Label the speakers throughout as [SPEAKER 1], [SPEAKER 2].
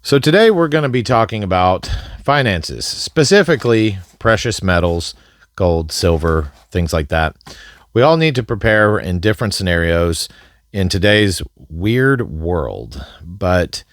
[SPEAKER 1] So today we're going to be talking about finances, specifically precious metals, gold, silver, things like that. We all need to prepare in different scenarios in today's weird world. But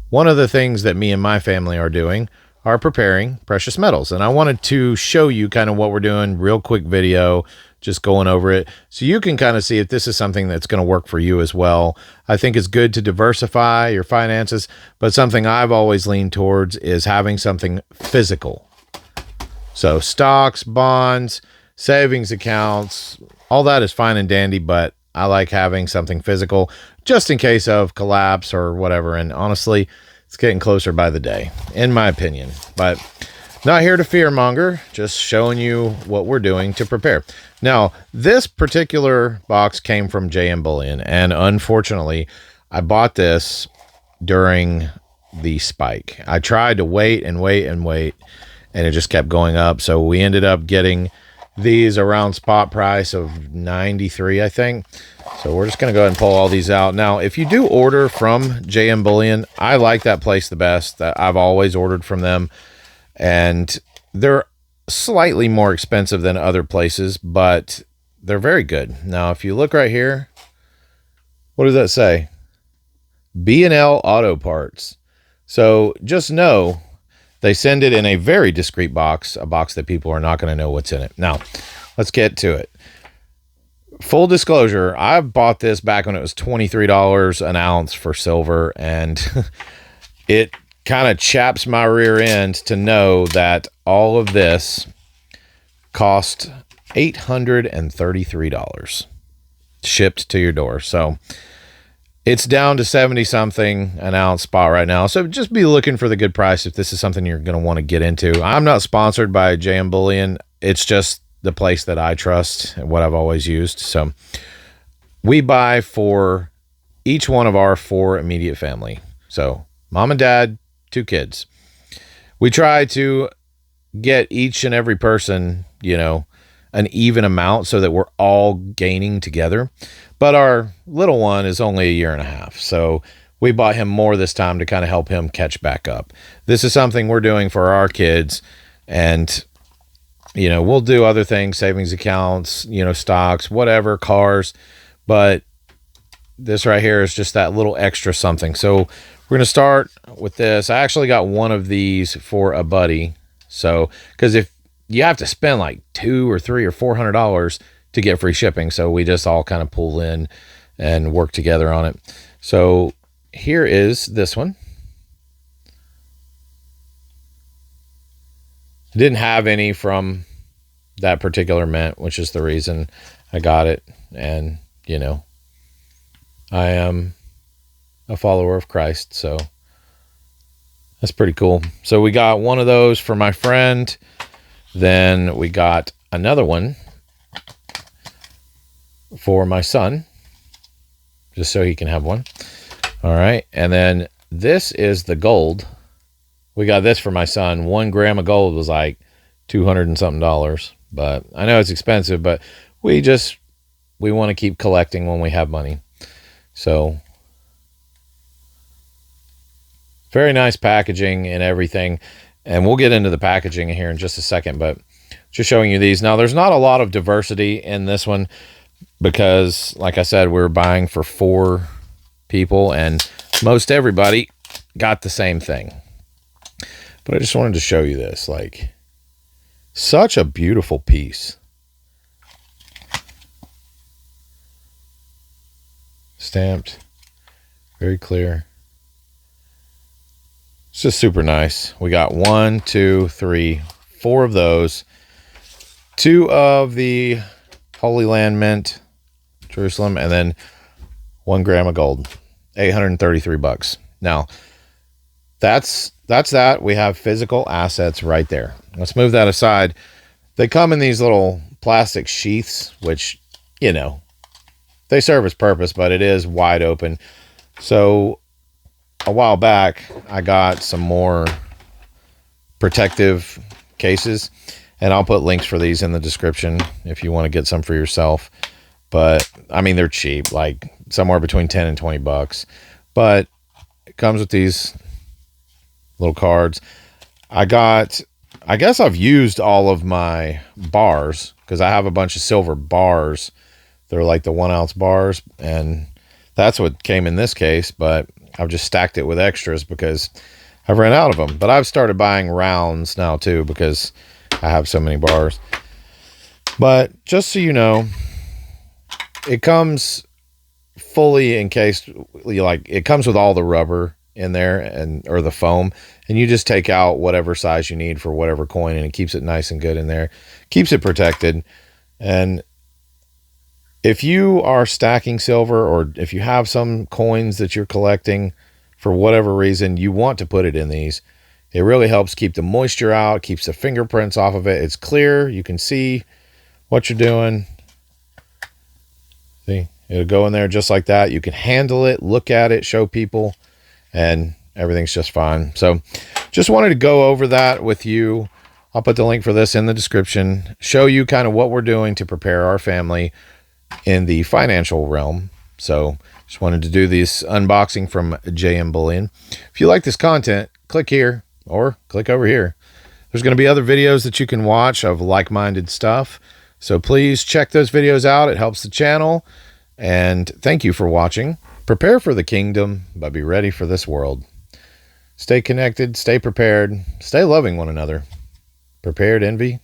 [SPEAKER 1] one of the things that me and my family are doing are preparing precious metals. And I wanted to show you kind of what we're doing, real quick video, just going over it so you can kind of see if this is something that's going to work for you as well. I think it's good to diversify your finances, but something I've always leaned towards is having something physical. So stocks, bonds, savings accounts, all that is fine and dandy, but I like having something physical just in case of collapse or whatever. And honestly, it's getting closer by the day, in my opinion. But not here to fearmonger, just showing you what we're doing to prepare. Now, this particular box came from JM Bullion, and unfortunately, I bought this during the spike. I tried to wait and wait and wait, and it just kept going up. So we ended up getting these around spot price of 93, I think. So we're just going to go ahead and pull all these out. Now, if you do order from JM Bullion, I like that place the best. I've always ordered from them. And they're slightly more expensive than other places, but they're very good. Now, if you look right here, what does that say? B&L Auto Parts. So just know they send it in a very discreet box, a box that people are not going to know what's in it. Now, let's get to it. Full disclosure, I bought this back when it was $23 an ounce for silver, and it kind of chaps my rear end to know that all of this cost $833 shipped to your door. So it's down to 70 something an ounce spot right now. So just be looking for the good price if this is something you're going to want to get into. I'm not sponsored by JM Bullion. It's just the place that I trust and what I've always used. So we buy for each one of our 4 immediate family. So mom and dad, 2 kids. We try to get each and every person, an even amount so that we're all gaining together. But our little one is only 1.5 years. So we bought him more this time to kind of help him catch back up. This is something we're doing for our kids. And, we'll do other things, savings accounts, stocks, whatever, cars. But this right here is just that little extra something. So we're going to start with this. I actually got one of these for a buddy. So, because if you have to spend like $200 or $300 or $400 to get free shipping. So we just all kind of pull in and work together on it. So here is this one. I didn't have any from that particular mint, which is the reason I got it. And, I am a follower of Christ, so that's pretty cool. So we got one of those for my friend. Then we got another one for my son, just so he can have one. All right. And then this is the gold. We got this for my son. 1 gram of gold was like $200 and something. But I know it's expensive, but we want to keep collecting when we have money. So very nice packaging and everything. And we'll get into the packaging here in just a second, but just showing you these. Now, there's not a lot of diversity in this one because, like I said, we're buying for 4 people and most everybody got the same thing. But I just wanted to show you this. Like, such a beautiful piece. Stamped. Very clear. It's just super nice. We got 1, 2, 3, 4 of those. 2 of the Holy Land Mint, Jerusalem, and then 1 gram of gold. $833. Now, that's that. We have physical assets right there. Let's move that aside. They come in these little plastic sheaths, which, they serve its purpose, but it is wide open. So a while back, I got some more protective cases, and I'll put links for these in the description if you want to get some for yourself. But I mean, they're cheap, like somewhere between $10 and $20. But it comes with these little cards. I guess I've used all of my bars because I have a bunch of silver bars. They're like the 1 ounce bars, and that's what came in this case, but I've just stacked it with extras because I've ran out of them. But I've started buying rounds now too because I have so many bars. But just so you know, it comes fully encased, like it comes with all the rubber in there or the foam, and you just take out whatever size you need for whatever coin, and it keeps it nice and good in there, keeps it protected. And if you are stacking silver, or if you have some coins that you're collecting for whatever reason, you want to put it in these. It really helps keep the moisture out, keeps the fingerprints off of it. It's clear, you can see what you're doing. See, it'll go in there just like that. You can handle it, look at it, show people, and everything's just fine. So just wanted to go over that with you. I'll put the link for this in the description, show you kind of what we're doing to prepare our family in the financial realm. So just wanted to do this unboxing from JM Bullion. If you like this content, click here or click over here. There's going to be other videos that you can watch of like-minded stuff. So please check those videos out. It helps the channel. And thank you for watching. Prepare for the kingdom, but be ready for this world. Stay connected, stay prepared, stay loving one another. Prepared envy,